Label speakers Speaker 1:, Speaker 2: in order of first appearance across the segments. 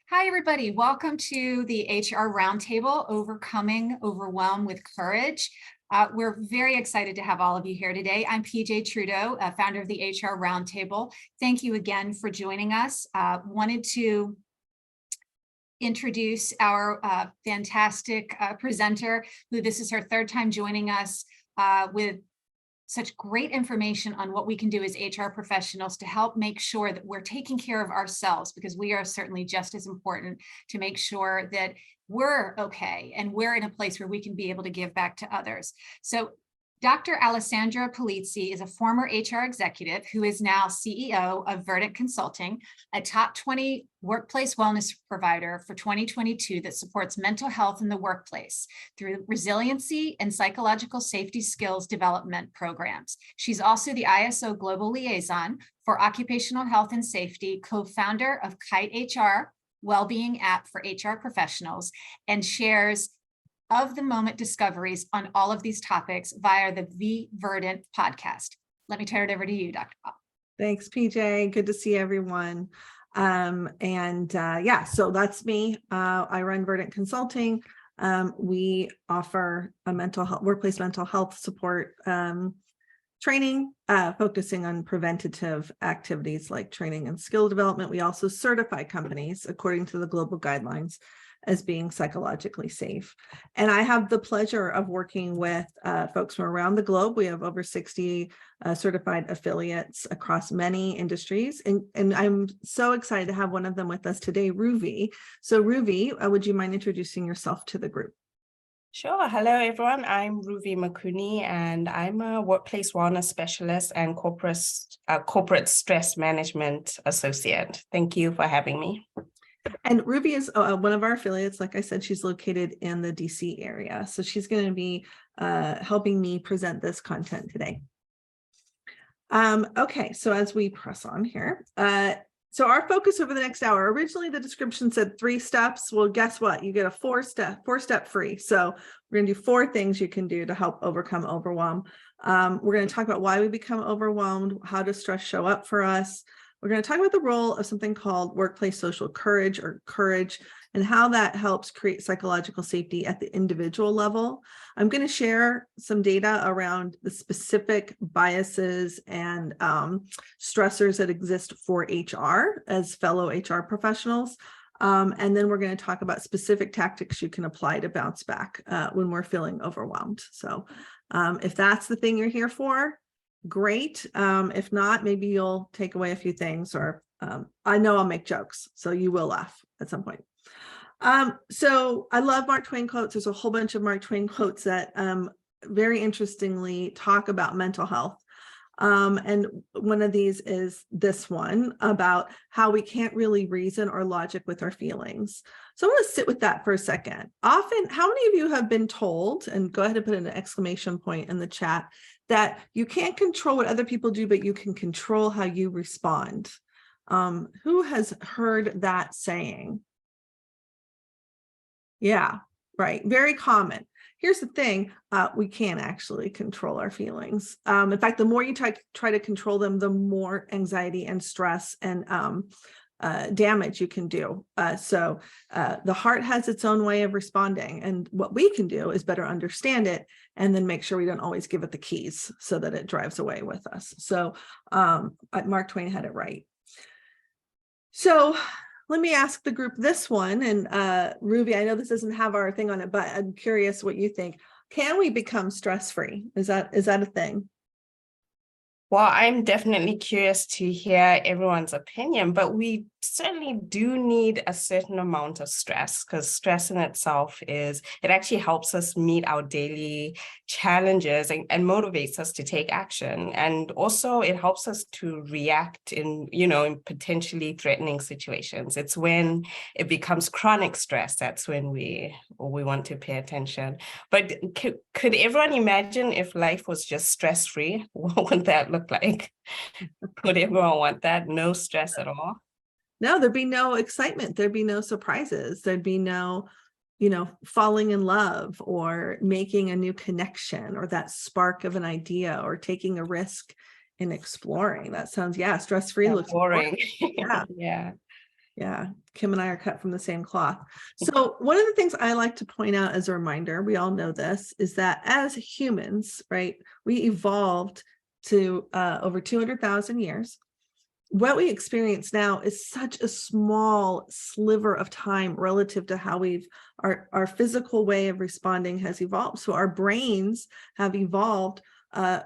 Speaker 1: Hi, everybody. Welcome to the HR Roundtable, Overcoming Overwhelm with Courage. We're very excited to have all of you here today. I'm PJ Trudeau, founder of the HR Roundtable. Thank you again for joining us. Wanted to introduce our fantastic presenter, who this is her third time joining us with such great information on what we can do as HR professionals to help make sure that we're taking care of ourselves, because we are certainly just as important to make sure that we're okay and we're in a place where we can be able to give back to others. So Dr. Alessandra Polizzi is a former HR executive who is now CEO of Verdant Consulting, a top 20 workplace wellness provider for 2022 that supports mental health in the workplace through resiliency and psychological safety skills development programs. She's also the ISO Global Liaison for Occupational Health and Safety, co-founder of Kite HR, wellbeing app for HR professionals, and shares of the moment discoveries on all of these topics via the Verdant podcast. Let me turn it over to you, Dr. Paul.
Speaker 2: Thanks, PJ. Good to see everyone. Yeah, so that's me. I run Verdant Consulting. We offer a workplace mental health support training, focusing on preventative activities like training and skill development. We also certify companies according to the global guidelines as being psychologically safe. And I have the pleasure of working with folks from around the globe. We have over 60 certified affiliates across many industries. And I'm so excited to have one of them with us today, Ruvi. So Ruvi, would you mind introducing yourself to the group?
Speaker 3: Sure. Hello, everyone. I'm Ruvi Makuni, and I'm a workplace wellness specialist and corporate stress management associate. Thank you for having me.
Speaker 2: And Ruby is one of our affiliates. Like I said, she's located in the DC area. So she's going to be helping me present this content today. Okay, so as we press on here, so our focus over the next hour, originally the description said 3 steps. Well, guess what? You get a four step free. So we're going to do 4 things you can do to help overcome overwhelm. We're going to talk about why we become overwhelmed, how does stress show up for us. We're going to talk about the role of something called workplace social courage, or courage, and how that helps create psychological safety at the individual level. I'm going to share some data around the specific biases and stressors that exist for HR as fellow HR professionals. And then we're going to talk about specific tactics you can apply to bounce back when we're feeling overwhelmed. So if that's the thing you're here for, great. If not, maybe you'll take away a few things, or I know I'll make jokes, so you will laugh at some point. So I love Mark Twain quotes. There's a whole bunch of Mark Twain quotes that very interestingly talk about mental health. And one of these is this one about how we can't really reason or logic with our feelings. So I want to sit with that for a second. Often, how many of you have been told, and go ahead and put an exclamation point in the chat, that you can't control what other people do, but you can control how you respond? Who has heard that saying? Yeah, right. Very common. Here's the thing, we can't actually control our feelings. In fact, the more you try to control them, the more anxiety and stress and damage you can do. So the heart has its own way of responding. And what we can do is better understand it and then make sure we don't always give it the keys so that it drives away with us. So Mark Twain had it right. So let me ask the group this one. And Ruby, I know this doesn't have our thing on it, but I'm curious what you think. Can we become stress-free? Is that a thing?
Speaker 3: Well, I'm definitely curious to hear everyone's opinion, but we certainly do need a certain amount of stress, because stress in itself it actually helps us meet our daily challenges and motivates us to take action. And also it helps us to react in potentially threatening situations. It's when it becomes chronic stress, that's when we want to pay attention. But could everyone imagine if life was just stress-free? What would that look like? Would everyone want that? No stress at all?
Speaker 2: No, there'd be no excitement. There'd be no surprises. There'd be no, falling in love or making a new connection or that spark of an idea or taking a risk in exploring. That sounds, stress-free looks
Speaker 3: boring.
Speaker 2: Yeah.
Speaker 3: Yeah.
Speaker 2: Yeah, Kim and I are cut from the same cloth. So one of the things I like to point out as a reminder, we all know this, is that as humans, right, we evolved to over 200,000 years. What we experience now is such a small sliver of time relative to how our physical way of responding has evolved. So our brains have evolved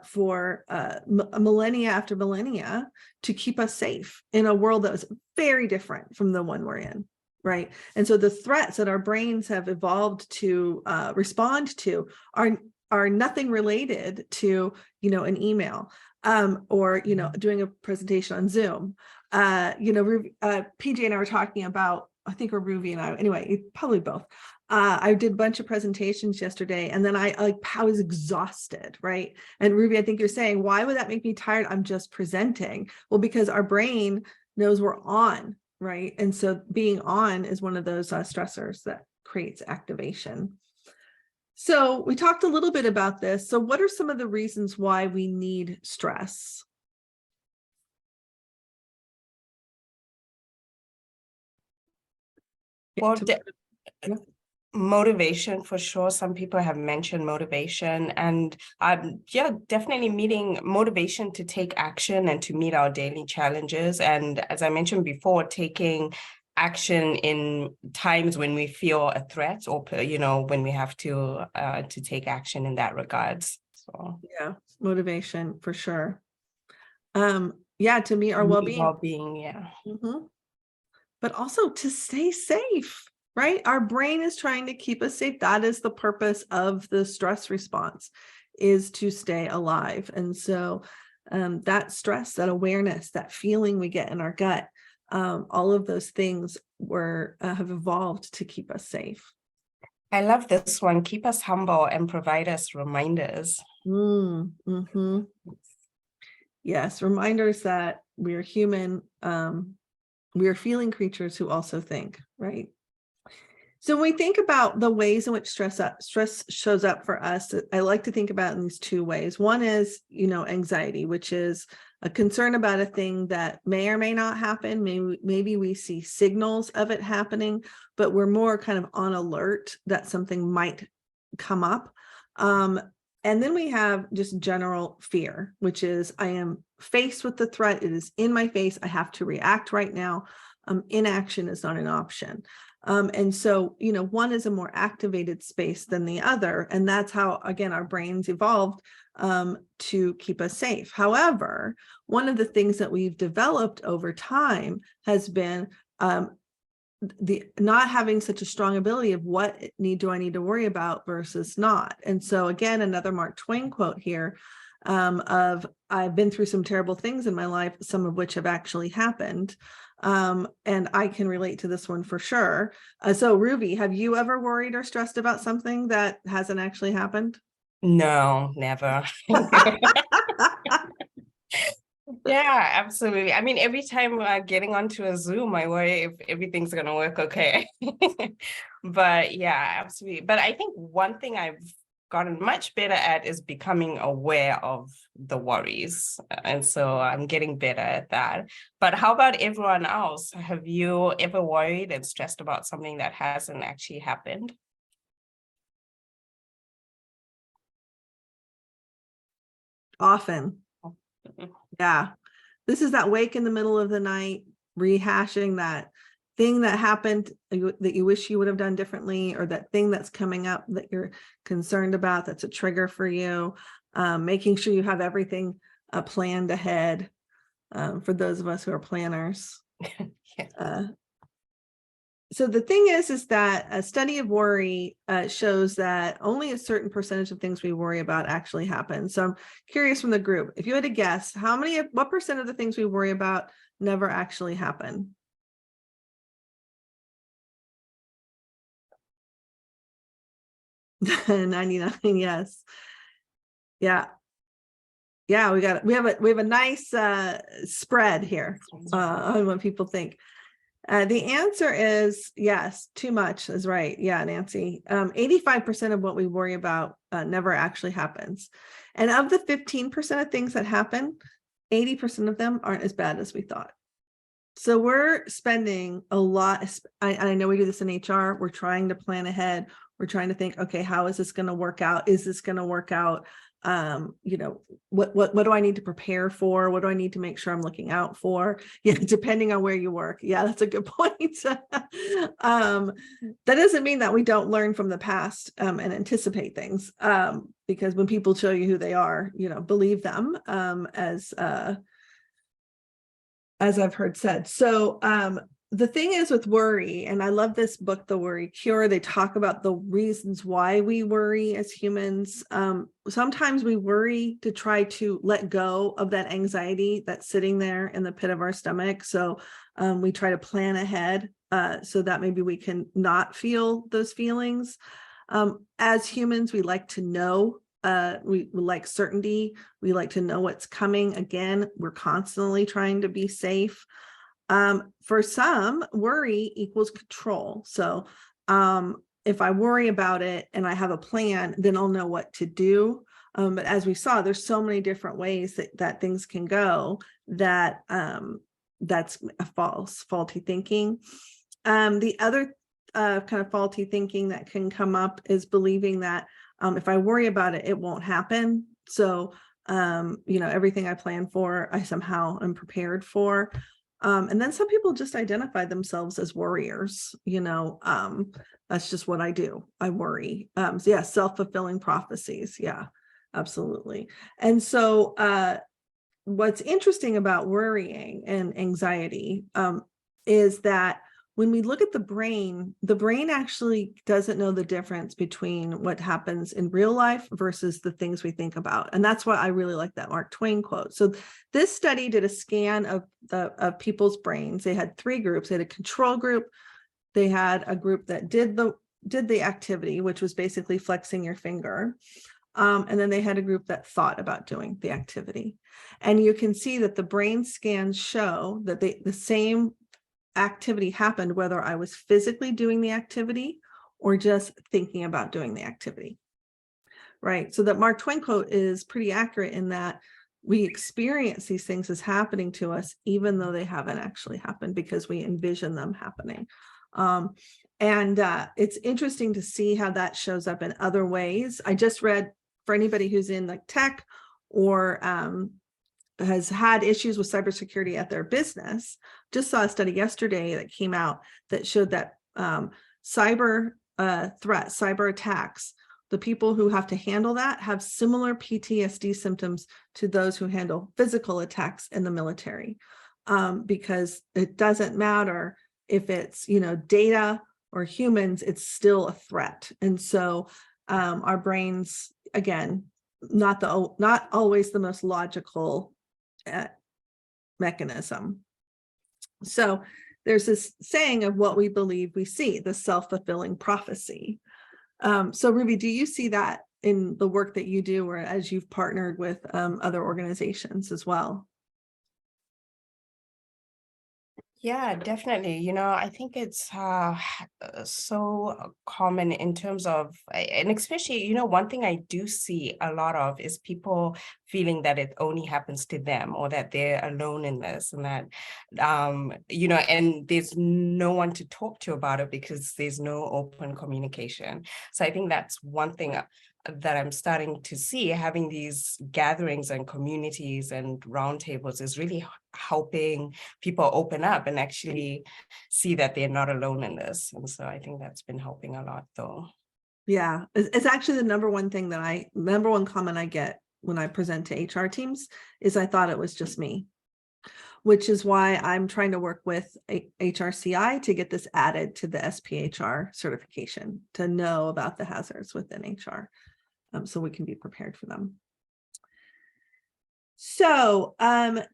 Speaker 2: for millennia after millennia to keep us safe in a world that was very different from the one we're in, right? And so the threats that our brains have evolved to respond to are nothing related to, an email or, doing a presentation on Zoom. PJ and I were talking about, I think, or Ruby and I, anyway, probably both. I did a bunch of presentations yesterday, and then I was exhausted, right? And Ruby, I think you're saying, why would that make me tired? I'm just presenting. Well, because our brain knows we're on, right? And so being on is one of those stressors that creates activation. So we talked a little bit about this. So what are some of the reasons why we need stress?
Speaker 3: Well, motivation for sure. Some people have mentioned motivation, and definitely meeting motivation to take action and to meet our daily challenges. And as I mentioned before, taking action in times when we feel a threat, or when we have to take action in that regards. So
Speaker 2: yeah, motivation for sure. To meet our well-being.
Speaker 3: Yeah.
Speaker 2: Mm-hmm. But also to stay safe, right? Our brain is trying to keep us safe. That is the purpose of the stress response, is to stay alive. And so that stress, that awareness, that feeling we get in our gut, all of those things have evolved to keep us safe.
Speaker 3: I love this one. Keep us humble and provide us reminders.
Speaker 2: Mm-hmm. Yes, reminders that we're human. We are feeling creatures who also think, right? So when we think about the ways in which stress shows up for us, I like to think about it in these two ways. One is, anxiety, which is a concern about a thing that may or may not happen. Maybe we see signals of it happening, but we're more kind of on alert that something might come up. And then we have just general fear, which is, I am faced with the threat. It is in my face. I have to react right now. Inaction is not an option. And so, one is a more activated space than the other. And that's how, again, our brains evolved to keep us safe. However, one of the things that we've developed over time has been the not having such a strong ability of what do I need to worry about versus not. And so again, another Mark Twain quote here of, I've been through some terrible things in my life, some of which have actually happened. And I can relate to this one for sure. So Ruby, have you ever worried or stressed about something that hasn't actually happened?
Speaker 3: No, never. Yeah, absolutely. I mean, every time getting onto a Zoom, I worry if everything's going to work okay. But yeah, absolutely. But I think one thing I've gotten much better at is becoming aware of the worries. And so I'm getting better at that. But how about everyone else? Have you ever worried and stressed about something that hasn't actually happened?
Speaker 2: Often. Yeah. This is that wake in the middle of the night, rehashing that thing that happened that you wish you would have done differently, or that thing that's coming up that you're concerned about, that's a trigger for you, making sure you have everything planned ahead for those of us who are planners.
Speaker 3: Yeah.
Speaker 2: So the thing is that a study of worry shows that only a certain percentage of things we worry about actually happen. So I'm curious from the group, if you had to guess, what percent of the things we worry about never actually happen? $99, yes. Yeah. Yeah, we have a nice spread here on what people think. The answer is yes, too much is right. Yeah, Nancy. 85% of what we worry about never actually happens. And of the 15% of things that happen, 80% of them aren't as bad as we thought. So we're spending a lot. I know we do this in HR. We're trying to plan ahead. We're trying to think, okay, how is this going to work out? Is this going to work out? You know, what do I need to prepare for? What do I need to make sure I'm looking out for? Yeah, depending on where you work. Yeah, that's a good point. That doesn't mean that we don't learn from the past and anticipate things. Because when people show you who they are, you know, believe them, as I've heard said. So the thing is with worry, and I love this book, The Worry Cure, they talk about the reasons why we worry as humans. Sometimes we worry to try to let go of that anxiety that's sitting there in the pit of our stomach. So we try to plan ahead so that maybe we can not feel those feelings. As humans, we like to know. We like certainty. We like to know what's coming. Again, we're constantly trying to be safe. For some, worry equals control. So if I worry about it and I have a plan, then I'll know what to do. But as we saw, there's so many different ways that things can go that that's a faulty thinking. The other kind of faulty thinking that can come up is believing that if I worry about it, it won't happen. So, you know, everything I plan for, I somehow am prepared for. And then some people just identify themselves as worriers, you know, that's just what I do. I worry. So yeah, self-fulfilling prophecies. Yeah, absolutely. And so what's interesting about worrying and anxiety is that when we look at the brain actually doesn't know the difference between what happens in real life versus the things we think about. And that's why I really like that Mark Twain quote. So this study did a scan of people's brains. They had 3 groups. They had a control group. They had a group that did the activity, which was basically flexing your finger. And then they had a group that thought about doing the activity. And you can see that the brain scans show that the same activity happened whether I was physically doing the activity or just thinking about doing the activity. Right. So that Mark Twain quote is pretty accurate in that we experience these things as happening to us, even though they haven't actually happened, because we envision them happening. And it's interesting to see how that shows up in other ways. I just read, for anybody who's in like tech or has had issues with cybersecurity at their business, just saw a study yesterday that came out that showed that cyber threats, cyber attacks, the people who have to handle that have similar PTSD symptoms to those who handle physical attacks in the military, because it doesn't matter if it's, you know, data or humans, it's still a threat. And so our brains, again, not always the most logical mechanism. So there's this saying of what we believe we see, the self-fulfilling prophecy. So Ruby, do you see that in the work that you do, or as you've partnered with other organizations as well?
Speaker 3: Yeah, definitely. You know, I think it's so common in terms of, and especially, you know, one thing I do see a lot of is people feeling that it only happens to them or that they're alone in this and that, you know, and there's no one to talk to about it because there's no open communication. So I think that's one thing that I'm starting to see. Having these gatherings and communities and roundtables is really helping people open up and actually see that they're not alone in this. And so I think that's been helping a lot though.
Speaker 2: Yeah, it's actually the number one comment I get when I present to HR teams is I thought it was just me, which is why I'm trying to work with HRCI to get this added to the SPHR certification to know about the hazards within HR, so we can be prepared for them. So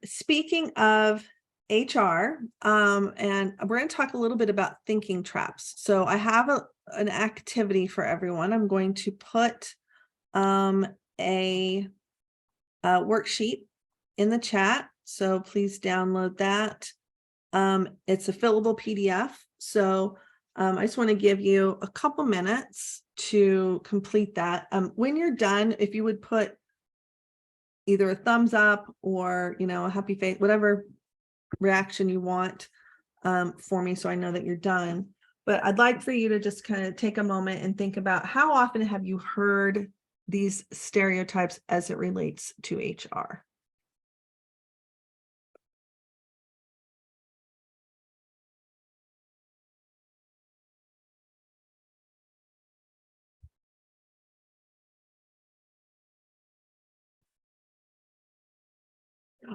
Speaker 2: speaking of HR, and we're going to talk a little bit about thinking traps. So I have an activity for everyone. I'm going to put a worksheet in the chat. So please download that. It's a fillable PDF. So I just want to give you a couple minutes to complete that. When you're done, if you would put either a thumbs up or, you know, a happy face, whatever reaction you want for me, so I know that you're done. But I'd like for you to just kind of take a moment and think about, how often have you heard these stereotypes as it relates to HR?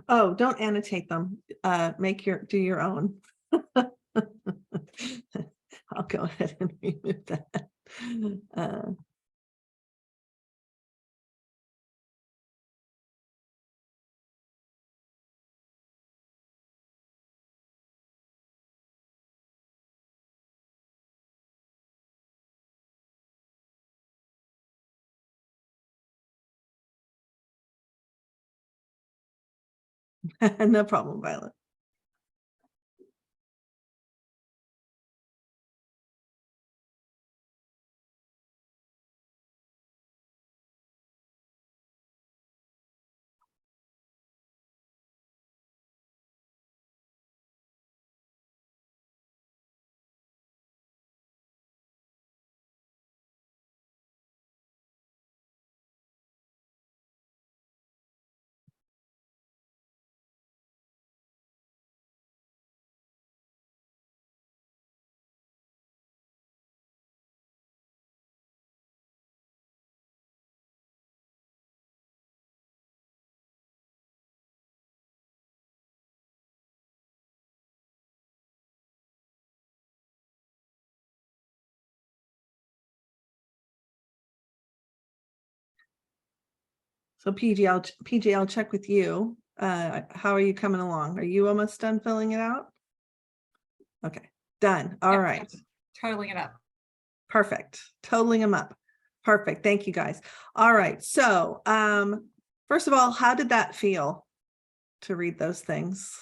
Speaker 2: Oh, don't annotate them. Do your own. I'll go ahead and remove that. No problem, Violet. So PJ, I'll check with you. How are you coming along? Are you almost done filling it out? Okay, done. All right.
Speaker 1: Totaling it up.
Speaker 2: Perfect. Totaling them up. Perfect. Thank you, guys. All right. So first of all, how did that feel to read those things?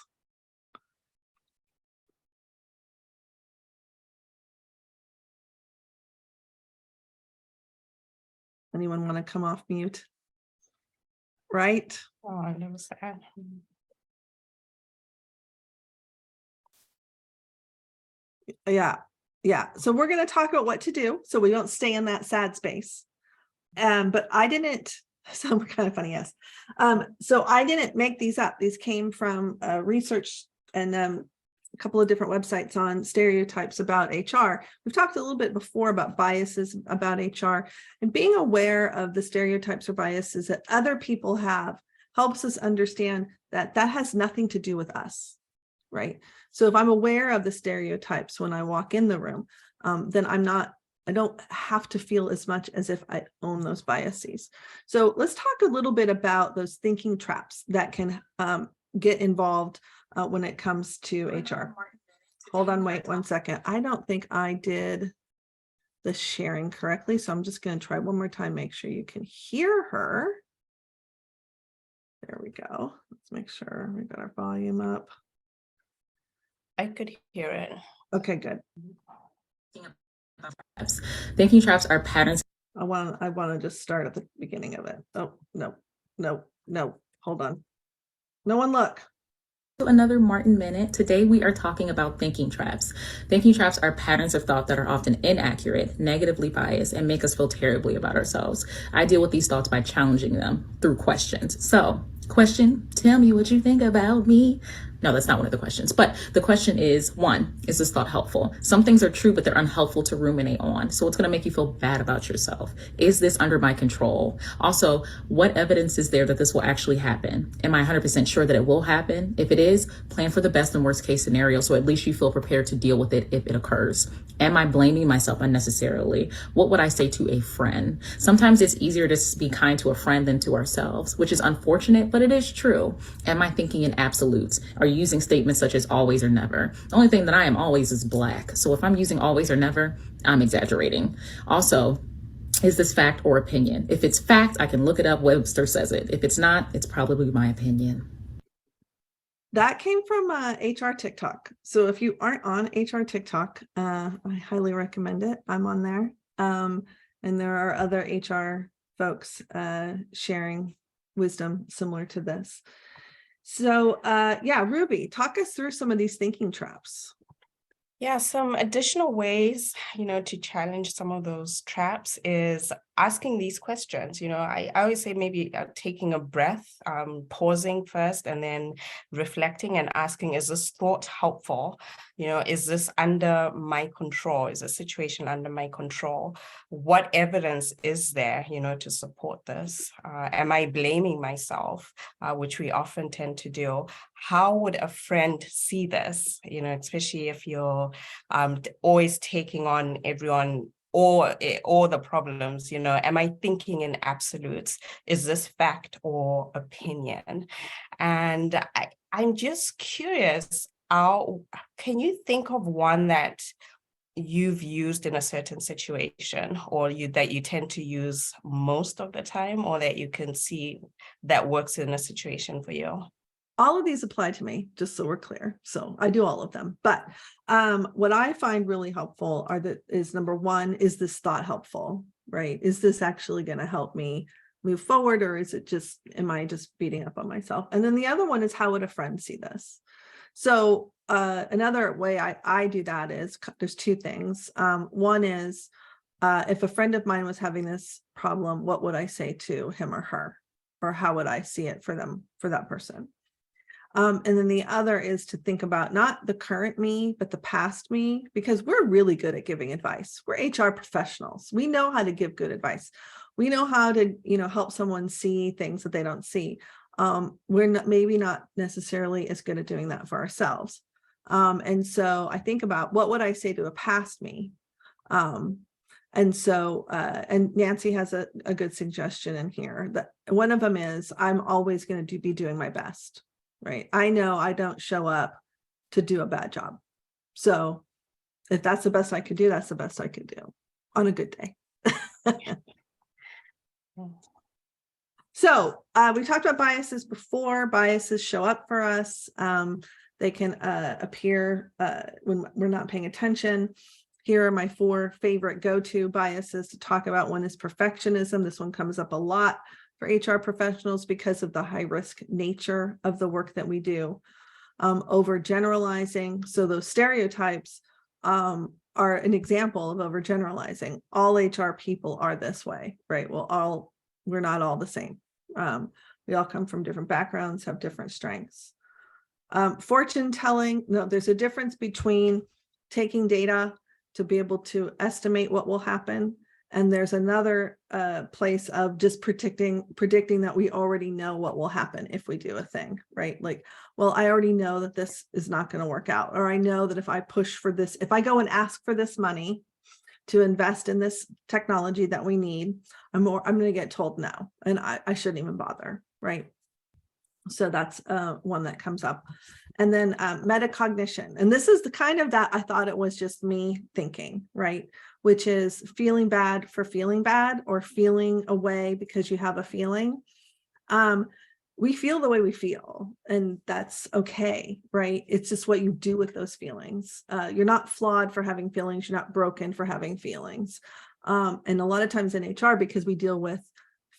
Speaker 2: Anyone want to come off mute? Right?
Speaker 3: Oh, I never said.
Speaker 2: Yeah. Yeah. So we're going to talk about what to do so we don't stay in that sad space. But I didn't, some kind of funny, yes. So I didn't make these up. These came from research and a couple of different websites on stereotypes about HR. We've talked a little bit before about biases about HR, and being aware of the stereotypes or biases that other people have helps us understand that that has nothing to do with us, right? So if I'm aware of the stereotypes when I walk in the room, then I don't have to feel as much as if I own those biases. So let's talk a little bit about those thinking traps that can get involved when it comes to HR. Hold on, wait 1 second. I don't think I did the sharing correctly, so I'm just going to try one more time, make sure you can hear her. There we go. Let's make sure we got our volume up.
Speaker 3: I could hear it.
Speaker 2: Okay, good.
Speaker 4: Thinking traps are patterns.
Speaker 2: I want to just start at the beginning of it. Oh, no. Hold on. No one look.
Speaker 4: Another Martin Minute. Today we are talking about thinking traps. Thinking traps are patterns of thought that are often inaccurate, negatively biased, and make us feel terribly about ourselves. I deal with these thoughts by challenging them through questions. So, question, tell me what you think about me. No, that's not one of the questions. But the question is, 1, is this thought helpful? Some things are true, but they're unhelpful to ruminate on. So it's going to make you feel bad about yourself. Is this under my control? Also, what evidence is there that this will actually happen? Am I 100% sure that it will happen? If it is, plan for the best and worst case scenario, so at least you feel prepared to deal with it if it occurs. Am I blaming myself unnecessarily? What would I say to a friend? Sometimes it's easier to be kind to a friend than to ourselves, which is unfortunate, but it is true. Am I thinking in absolutes? Are you using statements such as always or never? The only thing that I am always is black. So if I'm using always or never, I'm exaggerating. Also, is this fact or opinion? If it's fact, I can look it up. Webster says it. If it's not, it's probably my opinion.
Speaker 2: That came from HR TikTok. So if you aren't on HR TikTok, I highly recommend it. I'm on there. And there are other HR folks sharing wisdom similar to this. So yeah, Ruby, talk us through some of these thinking traps.
Speaker 3: Yeah, some additional ways, to challenge some of those traps is asking these questions. I always say maybe taking a breath, pausing first, and then reflecting and asking, is this thought helpful? Is this under my control? Is the situation under my control? What evidence is there, to support this? Am I blaming myself, which we often tend to do? How would a friend see this, especially if you're always taking on everyone or the problems, am I thinking in absolutes? Is this fact or opinion? And I'm just curious, can you think of one that you've used in a certain situation, or that you tend to use most of the time, or that you can see that works in a situation for you?
Speaker 2: All of these apply to me, just so we're clear. So I do all of them. But what I find really helpful is number one, is this thought helpful, right? Is this actually going to help me move forward, or is it just, am I just beating up on myself? And then the other one is, how would a friend see this? So another way I do that is, there's two things. One is, if a friend of mine was having this problem, what would I say to him or her? Or how would I see it for them, for that person? And then the other is to think about not the current me, but the past me, because we're really good at giving advice. We're HR professionals. We know how to give good advice. We know how to, help someone see things that they don't see. We're maybe not necessarily as good at doing that for ourselves. And so I think about, what would I say to a past me? And so, and Nancy has a good suggestion in here, that one of them is, I'm always going to be doing my best. Right. I know I don't show up to do a bad job. So if that's the best I could do, that's the best I could do on a good day. So we talked about biases before. Biases show up for us. They can appear when we're not paying attention. Here are my 4 favorite go-to biases to talk about. One is perfectionism. This one comes up a lot for HR professionals because of the high risk nature of the work that we do. Overgeneralizing. So those stereotypes are an example of overgeneralizing. All HR people are this way, right? Well, we're not all the same. We all come from different backgrounds, have different strengths. Fortune telling. No, there's a difference between taking data to be able to estimate what will happen, and there's another place of just predicting that we already know what will happen if we do a thing, right? Like, well, I already know that this is not going to work out, or I know that if I push for this, if I go and ask for this money to invest in this technology that we need, I'm going to get told no, and I shouldn't even bother, right? So that's one that comes up. And then metacognition. And this is the kind of that I thought it was just me thinking, right? Which is feeling bad for feeling bad, or feeling a way because you have a feeling. We feel the way we feel, and that's okay, right? It's just what you do with those feelings. You're not flawed for having feelings. You're not broken for having feelings. And a lot of times in HR, because we deal with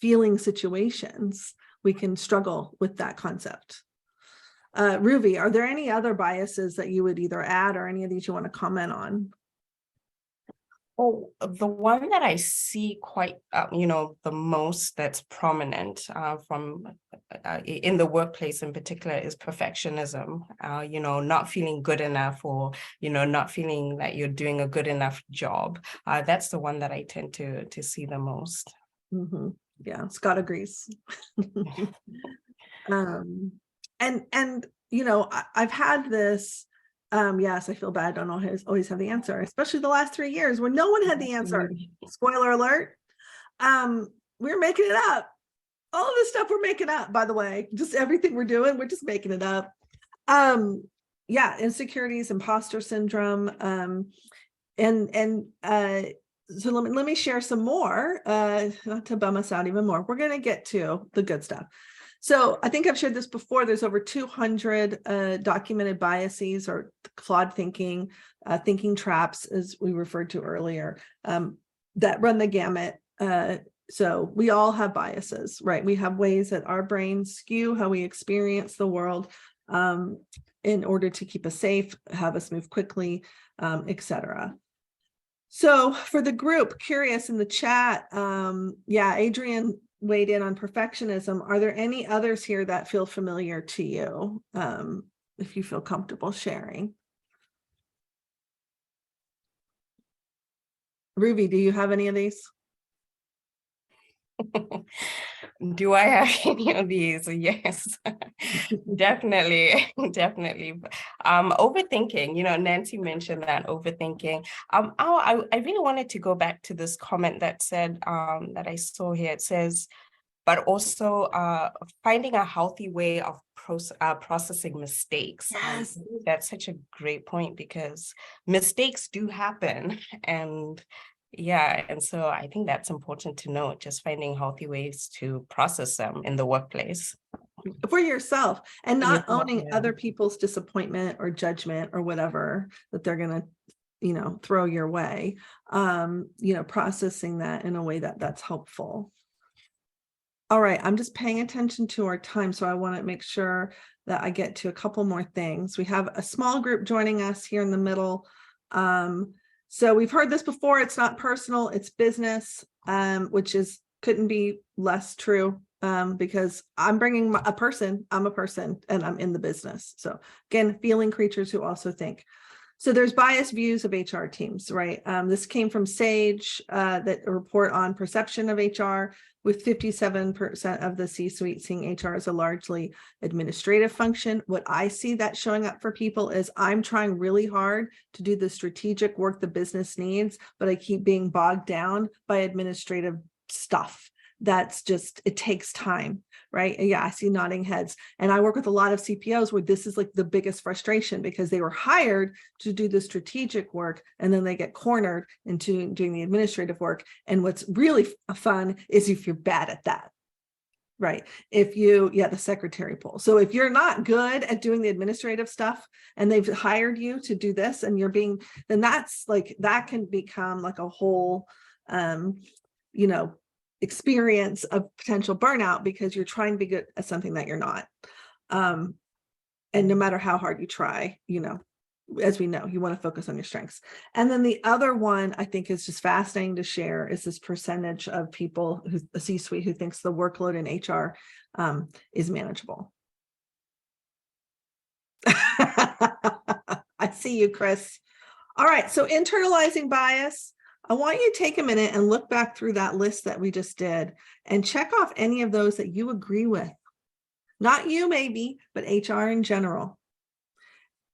Speaker 2: feeling situations, we can struggle with that concept. Ruby, are there any other biases that you would either add, or any of these you want to comment on?
Speaker 3: Oh, the one that I see quite, the most that's prominent from in the workplace in particular is perfectionism. Not feeling good enough, or not feeling that you're doing a good enough job. That's the one that I tend to see the most.
Speaker 2: Mm-hmm. Yeah, Scott agrees. And I've had this. Yes, I feel bad. I don't always have the answer, especially the last 3 years when no one had the answer. Spoiler alert. We're making it up. All of this stuff we're making up, by the way, just everything we're doing, we're just making it up. Yeah, insecurities, imposter syndrome. So let me share some more, not to bum us out even more. We're going to get to the good stuff. So I think I've shared this before. There's over 200 documented biases, or flawed thinking, thinking traps, as we referred to earlier, that run the gamut. So we all have biases, right? We have ways that our brains skew how we experience the world in order to keep us safe, have us move quickly, etc. So for the group, curious in the chat, yeah, Adrian weighed in on perfectionism. Are there any others here that feel familiar to you? If you feel comfortable sharing. Ruby, do you have any of these?
Speaker 3: Do I have any of these? Yes, definitely, definitely. Overthinking, Nancy mentioned that overthinking. I really wanted to go back to this comment that said, that I saw here. It says, but also finding a healthy way of processing mistakes.
Speaker 2: Yes.
Speaker 3: That's such a great point, because mistakes do happen. And yeah, and so I think that's important to note, just finding healthy ways to process them in the workplace.
Speaker 2: For yourself, and not
Speaker 3: Yeah,
Speaker 2: owning
Speaker 3: yeah.
Speaker 2: other people's disappointment or judgment or whatever that they're going to, throw your way, processing that in a way that's helpful. All right, I'm just paying attention to our time, so I want to make sure that I get to a couple more things. We have a small group joining us here in the middle. So we've heard this before. It's not personal, it's business, which couldn't be less true, because I'm bringing a person, I'm a person, and I'm in the business. So again, feeling creatures who also think. So there's biased views of HR teams, right? This came from Sage, that a report on perception of HR, with 57% of the C-suite seeing HR as a largely administrative function. What I see that showing up for people is, I'm trying really hard to do the strategic work the business needs, but I keep being bogged down by administrative stuff. That's just, it takes time, right? Yeah, I see nodding heads. And I work with a lot of CPOs where this is like the biggest frustration, because they were hired to do the strategic work and then they get cornered into doing the administrative work. And what's really fun is if you're bad at that, right? The secretary pool. So if you're not good at doing the administrative stuff and they've hired you to do this and then that's like, that can become like a whole, experience of potential burnout, because you're trying to be good at something that you're not. And no matter how hard you try, as we know, you want to focus on your strengths. And then the other one I think is just fascinating to share is this percentage of people the C-suite who thinks the workload in HR is manageable. I see you, Chris. All right, so internalizing bias. I want you to take a minute and look back through that list that we just did and check off any of those that you agree with. Not you maybe, but HR in general.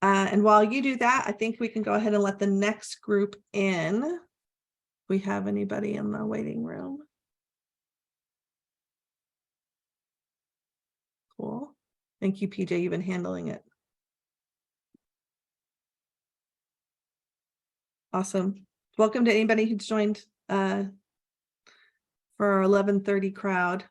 Speaker 2: And while you do that, I think we can go ahead and let the next group in. We have anybody in the waiting room? Cool. Thank you, PJ. You've been handling it. Awesome. Welcome to anybody who's joined for our 11:30 crowd.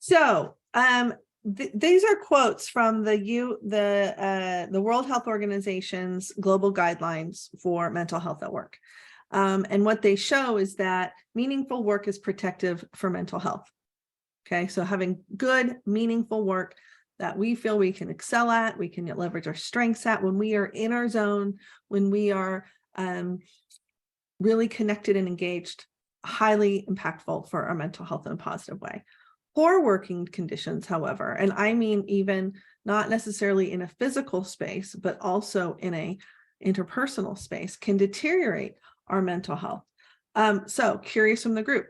Speaker 2: So these are quotes from the World Health Organization's global guidelines for mental health at work. And what they show is that meaningful work is protective for mental health. Okay, so having good, meaningful work that we feel we can excel at, we can leverage our strengths at, when we are in our zone, when we are really connected and engaged, highly impactful for our mental health in a positive way. Poor working conditions, however, and I mean even not necessarily in a physical space, but also in a interpersonal space, can deteriorate our mental health. So curious from the group,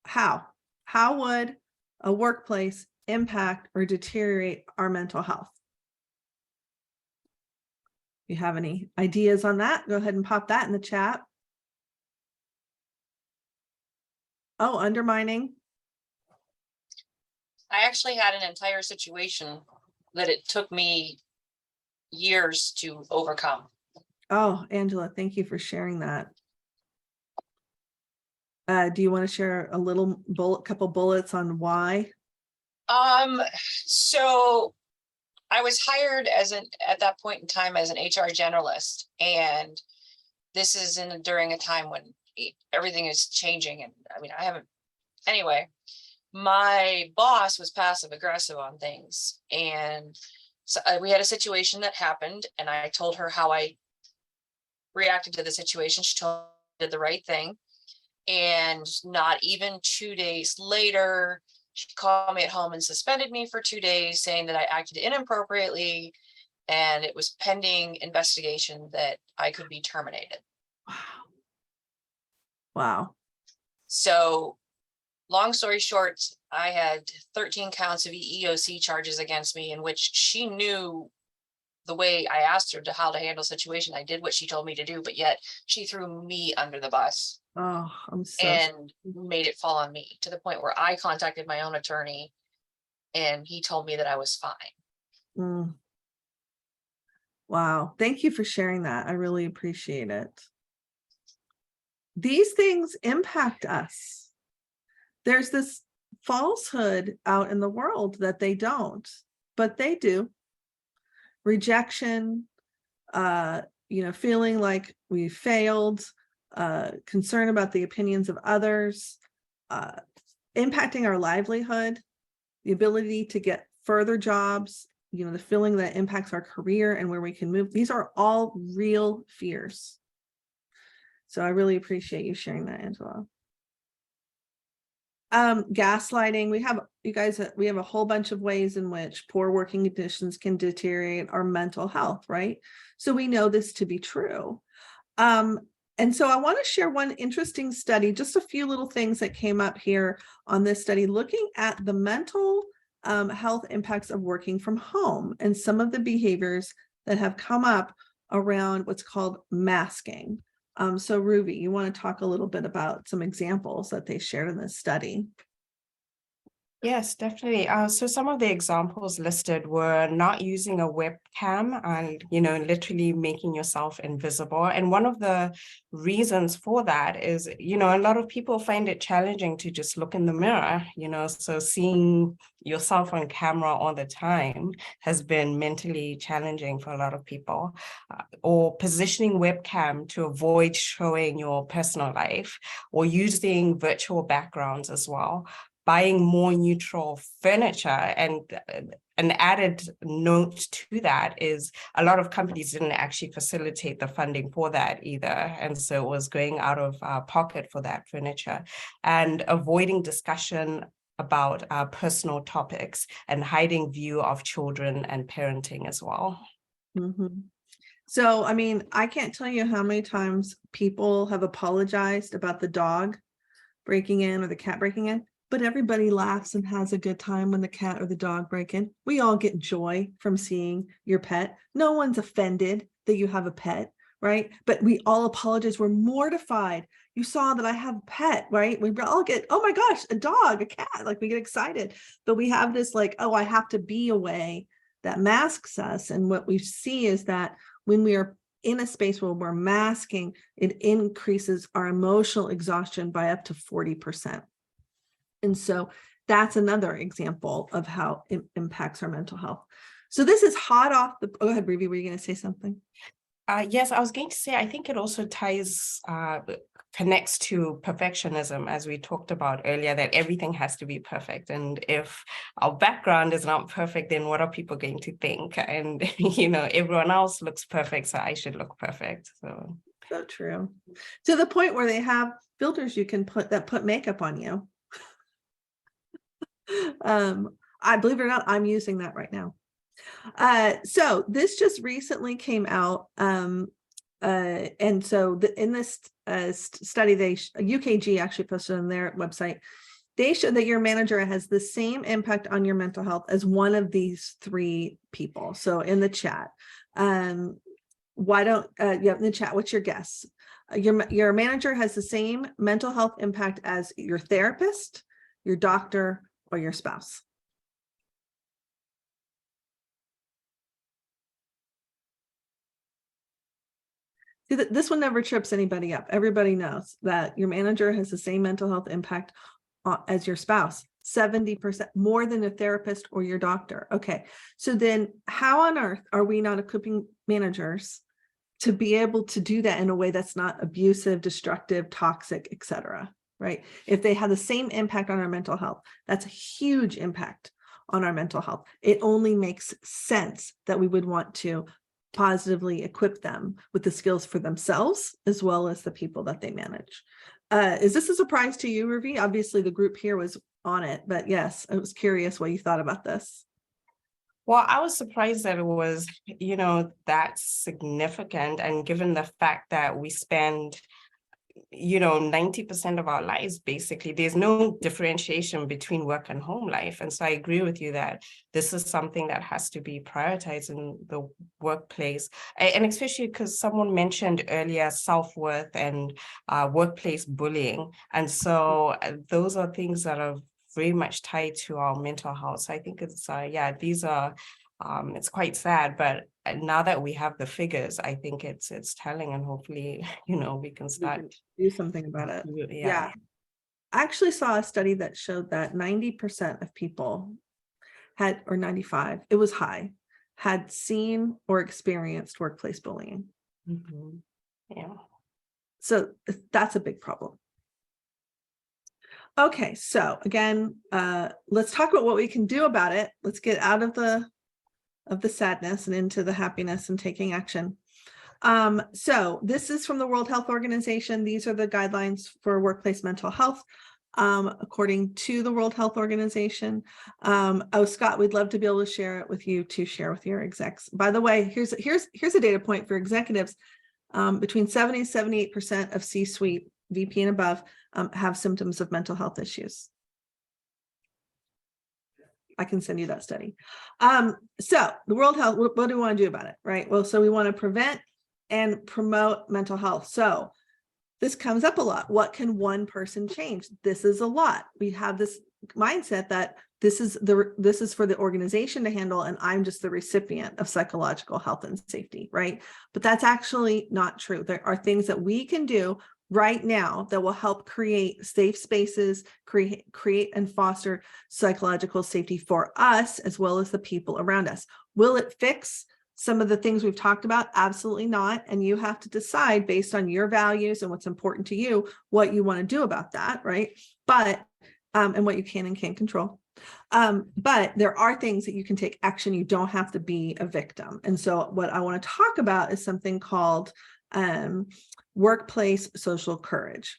Speaker 2: how would a workplace impact or deteriorate our mental health? If you have any ideas on that, go ahead and pop that in the chat. Oh, undermining.
Speaker 5: I actually had an entire situation that it took me years to overcome.
Speaker 2: Oh, Angela, thank you for sharing that. Do you want to share a little couple bullets on why?
Speaker 5: So I was hired at that point in time as an HR generalist, and this is during a time when everything is changing. And I mean, anyway, my boss was passive aggressive on things. And so we had a situation that happened, and I told her how I reacted to the situation. She told me I did the right thing. And not even 2 days later, she called me at home and suspended me for 2 days, saying that I acted inappropriately and it was pending investigation that I could be terminated.
Speaker 2: Wow.
Speaker 5: So long story short, I had 13 counts of EEOC charges against me, in which she knew the way I asked her how to handle the situation. I did what she told me to do, but yet she threw me under the bus.
Speaker 2: Oh, I'm so
Speaker 5: and made it fall on me, to the point where I contacted my own attorney and he told me that I was fine.
Speaker 2: Mm. Wow. Thank you for sharing that. I really appreciate it. These things impact us. There's this falsehood out in the world that they don't, but they do. Rejection, feeling like we failed, concern about the opinions of others, impacting our livelihood, the ability to get further jobs, the feeling that impacts our career and where we can move. These are all real fears. So I really appreciate you sharing that, Angela. Gaslighting. We have a whole bunch of ways in which poor working conditions can deteriorate our mental health, right? So we know this to be true. And so I want to share one interesting study, just a few little things that came up here on this study, looking at the mental health impacts of working from home and some of the behaviors that have come up around what's called masking. So Ruby, you want to talk a little bit about some examples that they shared in this study?
Speaker 3: Yes, definitely. So some of the examples listed were not using a webcam and, literally making yourself invisible. And one of the reasons for that is, a lot of people find it challenging to just look in the mirror, so seeing yourself on camera all the time has been mentally challenging for a lot of people. Or positioning webcam to avoid showing your personal life, or using virtual backgrounds as well. Buying more neutral furniture. And an added note to that is a lot of companies didn't actually facilitate the funding for that either. And so it was going out of pocket for that furniture, and avoiding discussion about personal topics and hiding view of children and parenting as well.
Speaker 2: Mm-hmm. So, I mean, I can't tell you how many times people have apologized about the dog breaking in or the cat breaking in. But everybody laughs and has a good time when the cat or the dog break in. We all get joy from seeing your pet. No one's offended that you have a pet, right? But we all apologize. We're mortified. You saw that I have a pet, right? We all get, oh my gosh, a dog, a cat, like we get excited. But we have this like, oh, I have to be away, that masks us. And what we see is that when we are in a space where we're masking, it increases our emotional exhaustion by up to 40%. And so that's another example of how it impacts our mental health. So this is hot off the, go ahead, Ruby, were you going to say something?
Speaker 3: Yes, I was going to say, I think it also connects to perfectionism, as we talked about earlier, that everything has to be perfect. And if our background is not perfect, then what are people going to think? And, everyone else looks perfect, so I should look perfect.
Speaker 2: So true. To the point where they have filters you can put makeup on you. I believe it or not, I'm using that right now. So this just recently came out. And so in this study, UKG actually posted on their website, they showed that your manager has the same impact on your mental health as one of these three people. So in the chat, why don't, in the chat, what's your guess? Your manager has the same mental health impact as your therapist, your doctor, or your spouse. This one never trips anybody up. Everybody knows that your manager has the same mental health impact as your spouse, 70% more than a therapist or your doctor. Okay, so then how on earth are we not equipping managers to be able to do that in a way that's not abusive, destructive, toxic, etc.? Right? If they have the same impact on our mental health, that's a huge impact on our mental health. It only makes sense that we would want to positively equip them with the skills for themselves as well as the people that they manage. Is this a surprise to you, Ravi? Obviously the group here was on it, but yes, I was curious what you thought about this.
Speaker 3: Well, I was surprised that it was, that significant. And given the fact that we spend 90% of our lives, basically, there's no differentiation between work and home life. And so I agree with you that this is something that has to be prioritized in the workplace. And especially because someone mentioned earlier self-worth and workplace bullying. And so those are things that are very much tied to our mental health. So I think it's, these are, it's quite sad, but now that we have the figures, I think it's telling, and hopefully, we can start
Speaker 2: do something about it.
Speaker 3: Yeah.
Speaker 2: I actually saw a study that showed that 90% of people had, or 95, it was high, had seen or experienced workplace bullying.
Speaker 3: Mm-hmm. Yeah.
Speaker 2: So that's a big problem. Okay, so again, let's talk about what we can do about it. Let's get out of the sadness and into the happiness and taking action. So this is from the World Health Organization. These are the guidelines for workplace mental health, according to the World Health Organization. Oh, Scott, we'd love to be able to share it with you to share with your execs. By the way, here's a data point for executives. Between 70 and 78% of C-suite, VP and above, have symptoms of mental health issues. I can send you that study. So the World Health, what do we want to do about it, right? Well, so we want to prevent and promote mental health. So this comes up a lot. What can one person change? This is a lot. We have this mindset that this is for the organization to handle, and I'm just the recipient of psychological health and safety, right? But that's actually not true. There are things that we can do right now that will help create safe spaces, create and foster psychological safety for us as well as the people around us. Will it fix some of the things we've talked about? Absolutely not. And you have to decide based on your values and what's important to you, what you want to do about that, right? But, and what you can and can't control. But there are things that you can take action. You don't have to be a victim. And so what I want to talk about is something called workplace social courage.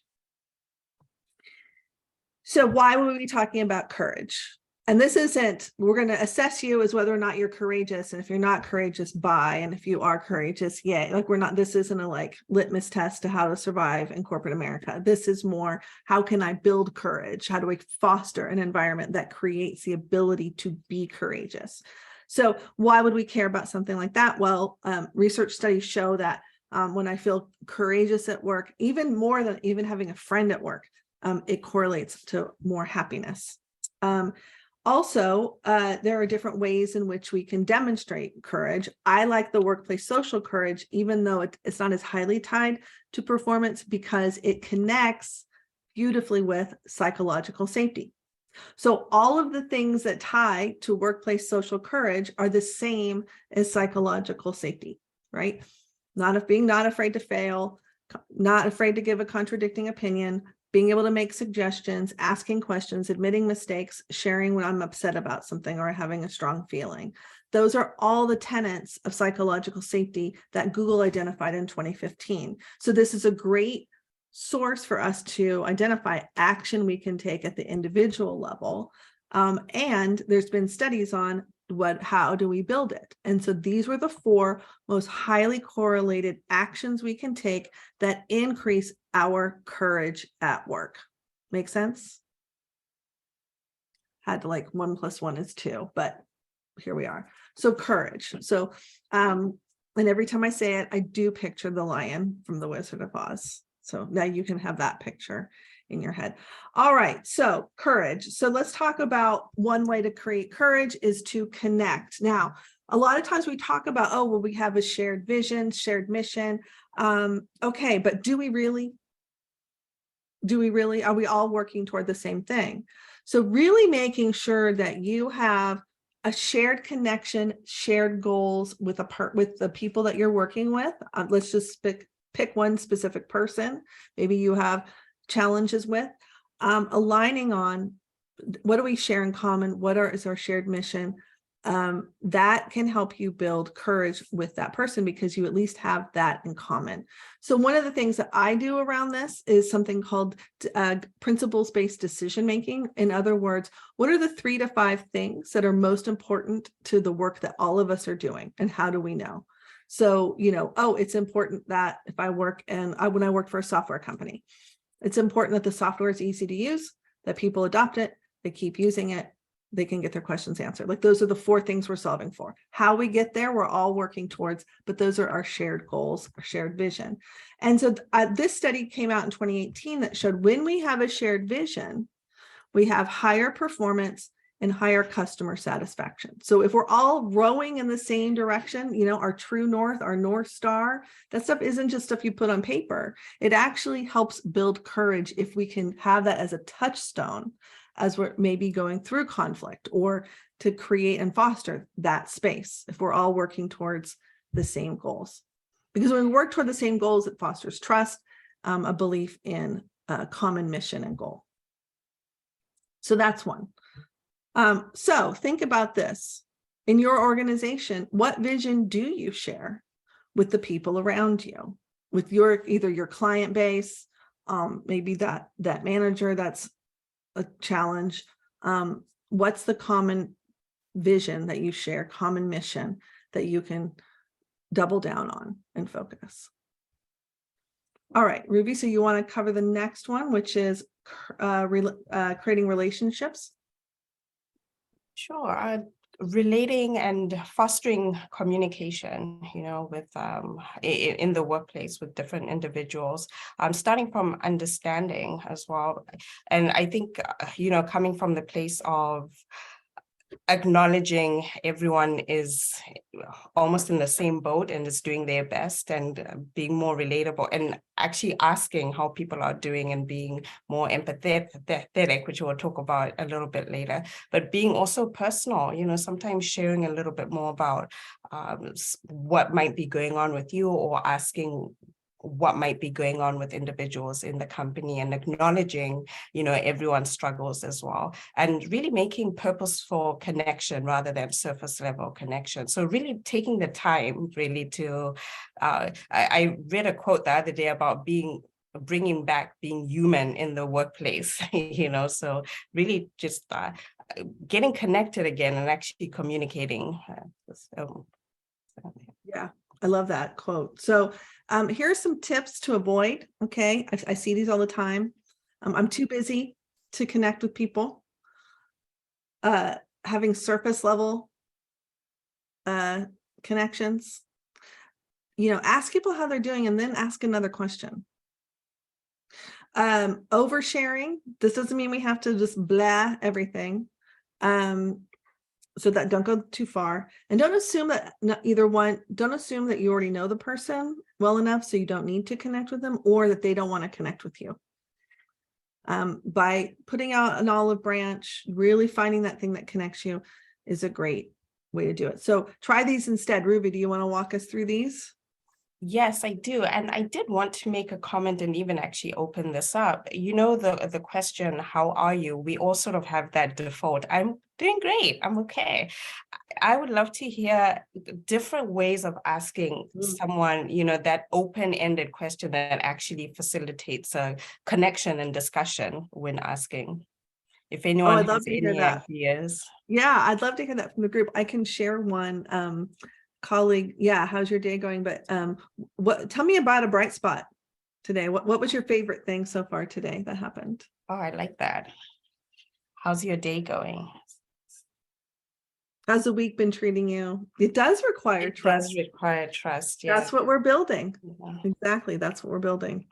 Speaker 2: So why would we be talking about courage? And this isn't, we're going to assess you as whether or not you're courageous. And if you're not courageous, bye. And if you are courageous, yay. Like this isn't a litmus test to how to survive in corporate America. This is more, how can I build courage? How do I foster an environment that creates the ability to be courageous? So why would we care about something like that? Well, research studies show that when I feel courageous at work, even more than even having a friend at work, it correlates to more happiness. Also, there are different ways in which we can demonstrate courage. I like the workplace social courage, even though it's not as highly tied to performance, because it connects beautifully with psychological safety. So all of the things that tie to workplace social courage are the same as psychological safety, right? Being not afraid to fail, not afraid to give a contradicting opinion, being able to make suggestions, asking questions, admitting mistakes, sharing when I'm upset about something or having a strong feeling. Those are all the tenets of psychological safety that Google identified in 2015. So this is a great source for us to identify action we can take at the individual level. And there's been studies on how do we build it? And so these were the 4 most highly correlated actions we can take that increase our courage at work. Make sense? Had to 1 + 1 is 2, but here we are. So courage. So, and every time I say it, I do picture the lion from The Wizard of Oz. So now you can have that picture in your head. All right, so courage. So let's talk about one way to create courage is to connect. Now, A lot of times we talk about, oh, well, we have a shared vision, shared mission. Okay, but do we really? Are we all working toward the same thing? So really making sure that you have a shared connection, shared goals with with the people that you're working with. Let's just pick one specific person. Maybe you have challenges with aligning on what do we share in common? Is our shared mission? That can help you build courage with that person because you at least have that in common. So one of the things that I do around this is something called principles-based decision-making. In other words, what are the 3 to 5 things that are most important to the work that all of us are doing? And how do we know? So, oh, it's important that if I work when I work for a software company, it's important that the software is easy to use, that people adopt it, they keep using it, they can get their questions answered. Like those are the 4 things we're solving for. How we get there, we're all working towards, but those are our shared goals, our shared vision. And so this study came out in 2018 that showed when we have a shared vision, we have higher performance and higher customer satisfaction. So if we're all rowing in the same direction, our true north, our North Star, that stuff isn't just stuff you put on paper. It actually helps build courage if we can have that as a touchstone as we're maybe going through conflict or to create and foster that space if we're all working towards the same goals. Because when we work toward the same goals, it fosters trust, a belief in a common mission and goal. So that's one. So think about this. In your organization, what vision do you share with the people around you? With either your client base, maybe that manager that's a challenge. What's the common vision that you share, common mission that you can double down on and focus? All right, Ruby, so you want to cover the next one, which is creating relationships?
Speaker 3: Sure. Relating and fostering communication, with in the workplace with different individuals, starting from understanding as well. And I think, coming from the place of acknowledging everyone is almost in the same boat and is doing their best and being more relatable and actually asking how people are doing and being more empathetic, which we'll talk about a little bit later, but being also personal, sometimes sharing a little bit more about what might be going on with you or asking what might be going on with individuals in the company and acknowledging, everyone's struggles as well, and really making purposeful connection rather than surface level connection. So really taking the time really to, I read a quote the other day about bringing back being human in the workplace, so really just getting connected again and actually communicating.
Speaker 2: Yeah, I love that quote. So here are some tips to avoid. Okay, I see these all the time. I'm too busy to connect with people. Having surface level connections. Ask people how they're doing and then ask another question. Oversharing. This doesn't mean we have to just blah everything. So that don't go too far, and don't assume that don't assume that you already know the person well enough so you don't need to connect with them, or that they don't want to connect with you. By putting out an olive branch, really finding that thing that connects you is a great way to do it. So try these instead. Ruby, do you want to walk us through these?
Speaker 3: Yes, I do. And I did want to make a comment and even actually open this up. The question, how are you? We all sort of have that default. I'm doing great. I'm okay. I would love to hear different ways of asking someone, that open-ended question that actually facilitates a connection and discussion when asking. If anyone has any ideas.
Speaker 2: Yeah, I'd love to hear that from the group. I can share one. Colleague, yeah, how's your day going? But tell me about a bright spot today. What was your favorite thing so far today that happened?
Speaker 3: Oh, I like that. How's your day going?
Speaker 2: How's the week been treating you? It does require trust.
Speaker 3: It does require trust. Yeah.
Speaker 2: That's what we're building.
Speaker 3: Yeah.
Speaker 2: Exactly. That's what we're building.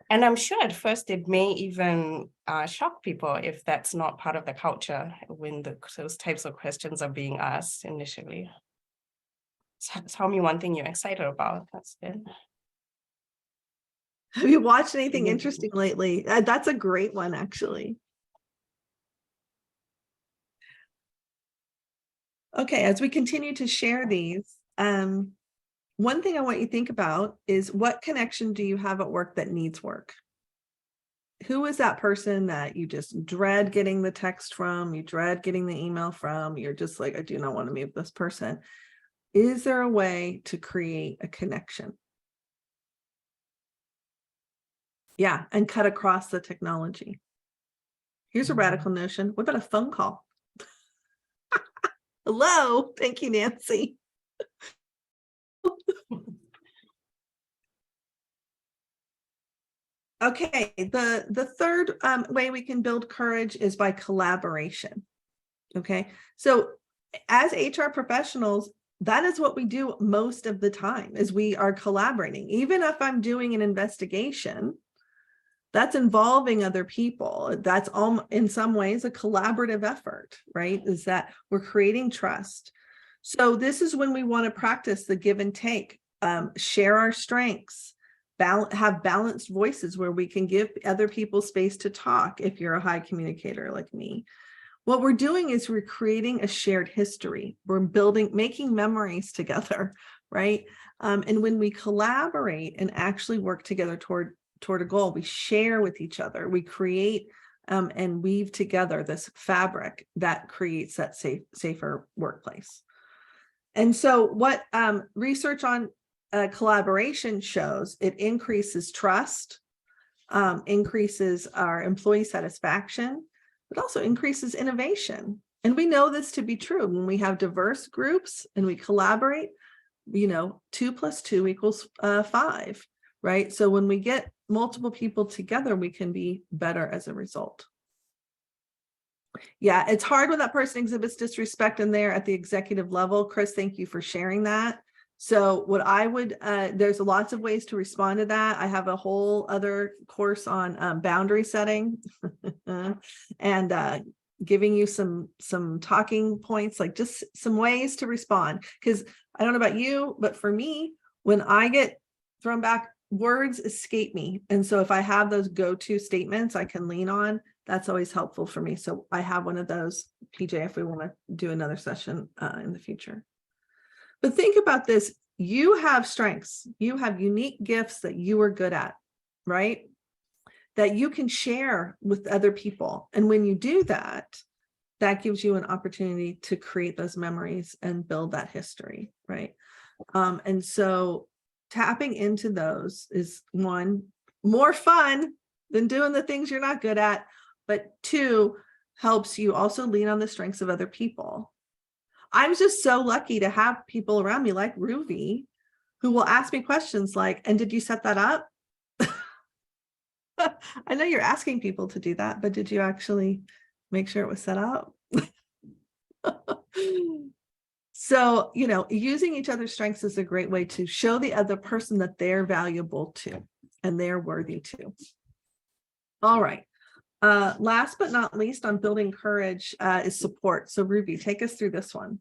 Speaker 3: And I'm sure at first it may even shock people if that's not part of the culture when those types of questions are being asked initially. So tell me one thing you're excited about. That's it.
Speaker 2: Have you watched anything interesting lately? That's a great one, actually. Okay, as we continue to share these, one thing I want you to think about is, what connection do you have at work that needs work? Who is that person that you just dread getting the text from, you dread getting the email from, you're just like, I do not want to meet this person. Is there a way to create a connection? Yeah, and cut across the technology. Here's a radical notion. What about a phone call? Hello, thank you, Nancy. Okay, the third way we can build courage is by collaboration. Okay, so as HR professionals, that is what we do most of the time, is we are collaborating. Even if I'm doing an investigation, that's involving other people. That's all in some ways a collaborative effort, right? Is that we're creating trust. So this is when we want to practice the give and take, share our strengths, have balanced voices where we can give other people space to talk. If you're a high communicator like me, what we're doing is we're creating a shared history. We're making memories together, right? And when we collaborate and actually work together toward a goal, we share with each other, we create and weave together this fabric that creates that safer workplace. And so what research on collaboration shows, it increases trust, increases our employee satisfaction, but also increases innovation. And we know this to be true. When we have diverse groups and we collaborate, 2 + 2 = 5, right? So when we get multiple people together, we can be better as a result. Yeah, it's hard when that person exhibits disrespect in there at the executive level. Chris, thank you for sharing that. So what I would, there's lots of ways to respond to that. I have a whole other course on boundary setting and giving you some talking points, like just some ways to respond. Because I don't know about you, but for me, when I get thrown back, words escape me. And so if I have those go-to statements I can lean on, that's always helpful for me. So I have one of those, PJ, if we want to do another session in the future. But think about this. You have strengths. You have unique gifts that you are good at, right? That you can share with other people. And when you do that, that gives you an opportunity to create those memories and build that history, right? And so tapping into those is, one, more fun than doing the things you're not good at, but two, helps you also lean on the strengths of other people. I'm just so lucky to have people around me like Ruby, who will ask me questions like, and did you set that up? I know you're asking people to do that, but did you actually make sure it was set up? So, using each other's strengths is a great way to show the other person that they're valuable too, and they're worthy too. All right. Last but not least on building courage is support. So Ruby, take us through this one.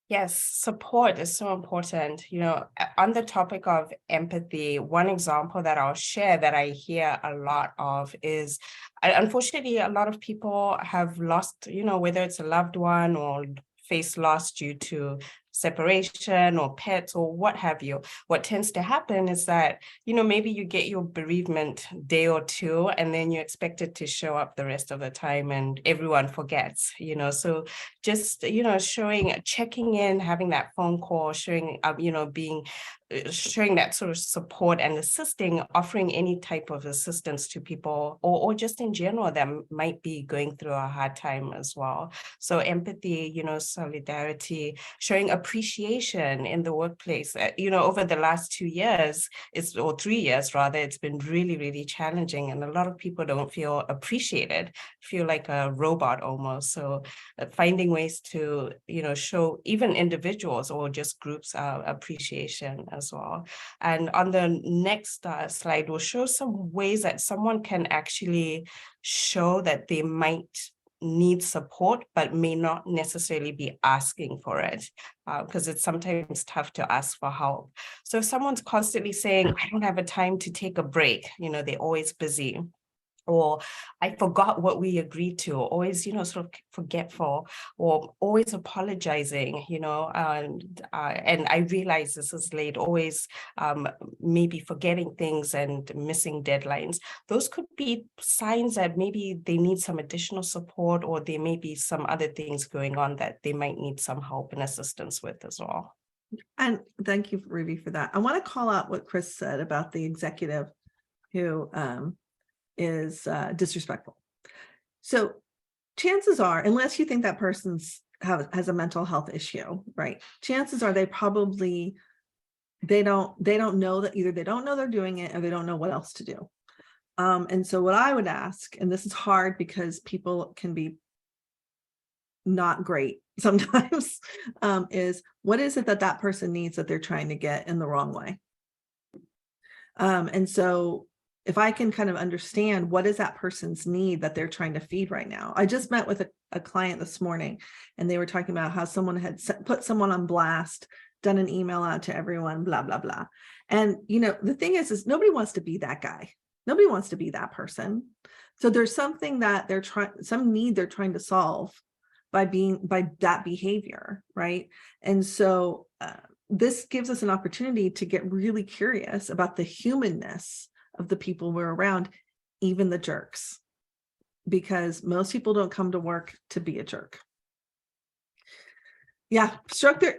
Speaker 3: Yes, support is so important. On the topic of empathy, one example that I'll share that I hear a lot of is, unfortunately, a lot of people have lost, whether it's a loved one or face loss due to separation or pets or what have you. What tends to happen is that, maybe you get your bereavement day or two, and then you expect it to show up the rest of the time and everyone forgets, so just, checking in, having that phone call, showing that sort of support and assisting, offering any type of assistance to people or just in general that might be going through a hard time as well. So empathy, solidarity, showing appreciation in the workplace. Over the last 2 years, or 3 years rather, it's been really, really challenging. And a lot of people don't feel appreciated, feel like a robot almost. So finding ways to, show even individuals or just groups appreciation as as well. And on the next slide, we'll show some ways that someone can actually show that they might need support, but may not necessarily be asking for it, because it's sometimes tough to ask for help. So if someone's constantly saying, I don't have a time to take a break, they're always busy, or I forgot what we agreed to, or always, sort of forgetful, or always apologizing, and I realize this is late, always maybe forgetting things and missing deadlines. Those could be signs that maybe they need some additional support, or there may be some other things going on that they might need some help and assistance with as well.
Speaker 2: And thank you, Ruby, for that. I want to call out what Chris said about the executive who is disrespectful. So chances are, unless you think that person's has a mental health issue, right? Chances are they don't know that either they don't know they're doing it or they don't know what else to do. And so what I would ask, and this is hard because people can be not great sometimes, is what is it that person needs that they're trying to get in the wrong way? And so if I can kind of understand what is that person's need that they're trying to feed right now. I just met with a client this morning, and they were talking about how someone had put someone on blast, done an email out to everyone, blah, blah, blah. And, the thing is nobody wants to be that guy. Nobody wants to be that person. So there's something that some need they're trying to solve by that behavior, right? And so this gives us an opportunity to get really curious about the humanness of the people we're around, even the jerks, because most people don't come to work to be a jerk. Yeah, stroke their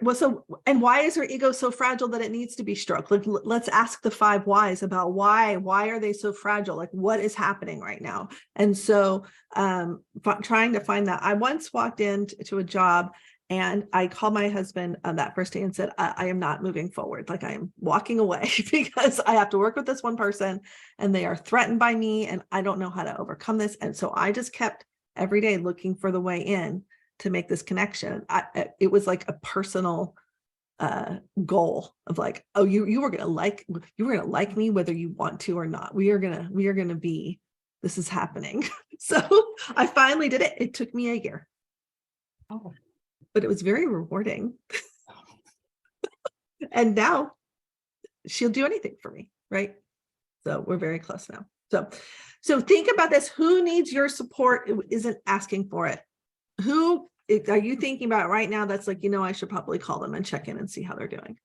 Speaker 2: and why is their ego so fragile that it needs to be stroked? Let's ask the 5 whys about why are they so fragile? Like, what is happening right now? And so trying to find that. I once walked into a job and I called my husband on that first day and said, I am not moving forward. Like, I am walking away because I have to work with this one person and they are threatened by me and I don't know how to overcome this. And so I just kept every day looking for the way in to make this connection. It was like a personal goal of like, oh, you were gonna like me whether you want to or not. We are gonna be, this is happening. So I finally did it. It took me a year.
Speaker 3: Oh.
Speaker 2: But it was very rewarding. And now she'll do anything for me, right? So we're very close now. So think about this. Who needs your support? It isn't asking for it. Who are you thinking about right now that's like, I should probably call them and check in and see how they're doing?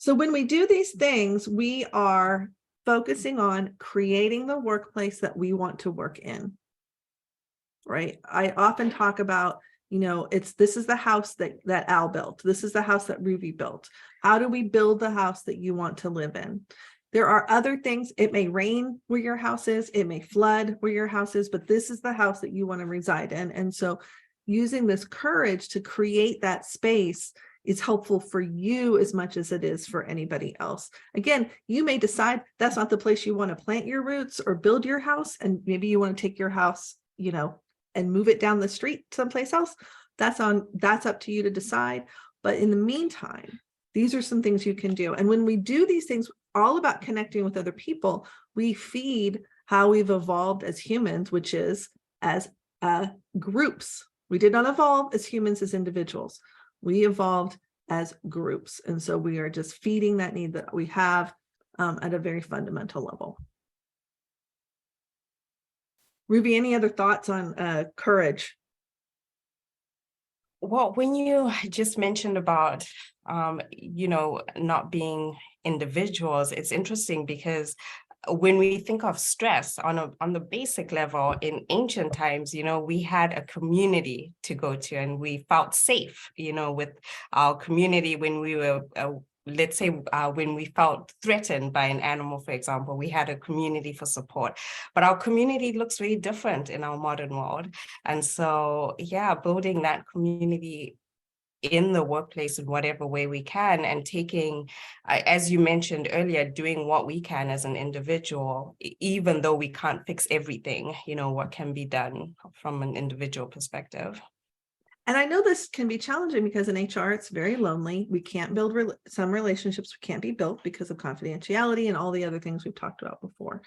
Speaker 2: So when we do these things, we are focusing on creating the workplace that we want to work in. Right? I often talk about, this is the house that Al built. This is the house that Ruby built. How do we build the house that you want to live in? There are other things. It may rain where your house is. It may flood where your house is, but this is the house that you want to reside in. And so using this courage to create that space is helpful for you as much as it is for anybody else. Again, you may decide that's not the place you want to plant your roots or build your house. And maybe you want to take your house, and move it down the street someplace else. That's up to you to decide. But in the meantime, these are some things you can do. And when we do these things, all about connecting with other people, we feed how we've evolved as humans, which is as groups. We did not evolve as humans, as individuals. We evolved as groups. And so we are just feeding that need that we have at a very fundamental level. Ruby, any other thoughts on courage?
Speaker 3: Well, when you just mentioned about, not being individuals, it's interesting because when we think of stress on the basic level in ancient times, we had a community to go to and we felt safe, with our community when we were let's say when we felt threatened by an animal, for example, we had a community for support. But our community looks very different in our modern world. And so, building that community in the workplace in whatever way we can, and taking, as you mentioned earlier, doing what we can as an individual, even though we can't fix everything, what can be done from an individual perspective.
Speaker 2: And I know this can be challenging because in HR, it's very lonely. We can't build some relationships can't be built because of confidentiality and all the other things we've talked about before.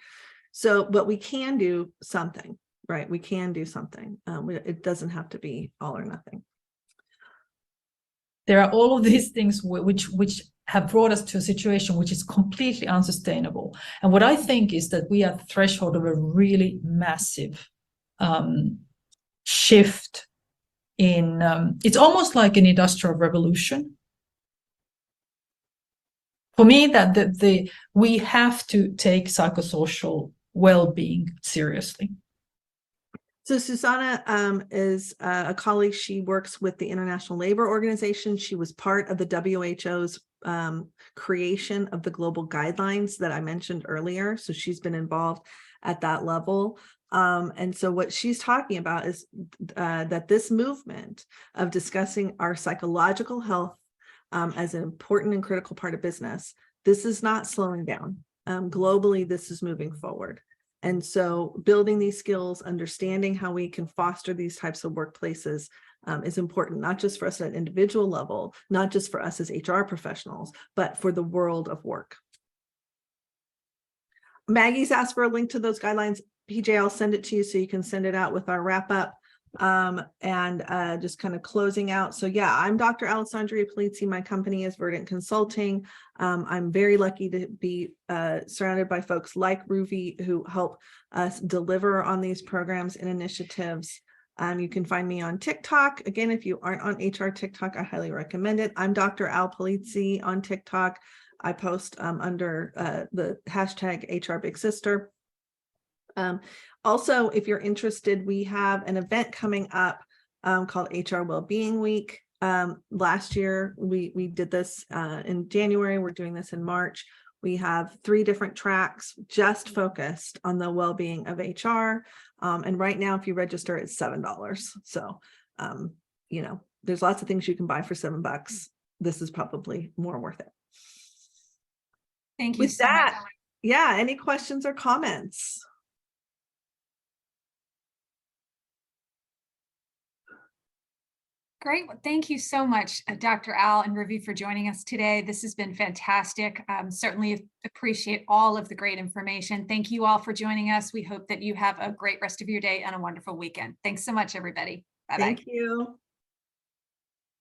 Speaker 2: So, but we can do something, right? We can do something. It doesn't have to be all or nothing.
Speaker 6: There are all of these things which have brought us to a situation which is completely unsustainable. And what I think is that we are at the threshold of a really massive shift in, it's almost like an industrial revolution. For me, that we have to take psychosocial well-being seriously.
Speaker 2: So Susanna is a colleague. She works with the International Labor Organization. She was part of the WHO's creation of the global guidelines that I mentioned earlier. So she's been involved at that level. And so what she's talking about is that this movement of discussing our psychological health as an important and critical part of business, this is not slowing down. Globally, this is moving forward. And so building these skills, understanding how we can foster these types of workplaces is important, not just for us at an individual level, not just for us as HR professionals, but for the world of work. Maggie's asked for a link to those guidelines. PJ, I'll send it to you so you can send it out with our wrap up and just kind of closing out. So yeah, I'm Dr. Alessandria Polizzi. My company is Verdant Consulting. I'm very lucky to be surrounded by folks like Ruvi who help us deliver on these programs and initiatives. You can find me on TikTok. Again, if you aren't on HR TikTok, I highly recommend it. I'm Dr. Al Polizzi on TikTok. I post under the hashtag HR Big Sister. Also, if you're interested, we have an event coming up called HR Wellbeing Week. Last year, we did this in January. We're doing this in March. We have 3 different tracks just focused on the well-being of HR. And right now, if you register, it's $7. So, you know, there's lots of things you can buy for $7. This is probably more worth it.
Speaker 1: Thank you
Speaker 2: With
Speaker 1: so
Speaker 2: that,
Speaker 1: much.
Speaker 2: yeah, any questions or comments?
Speaker 1: Great. Well, thank you so much, Dr. Al and Ruvi, for joining us today. This has been fantastic. Certainly appreciate all of the great information. Thank you all for joining us. We hope that you have a great rest of your day and a wonderful weekend. Thanks so much, everybody. Bye-bye.
Speaker 2: Thank you.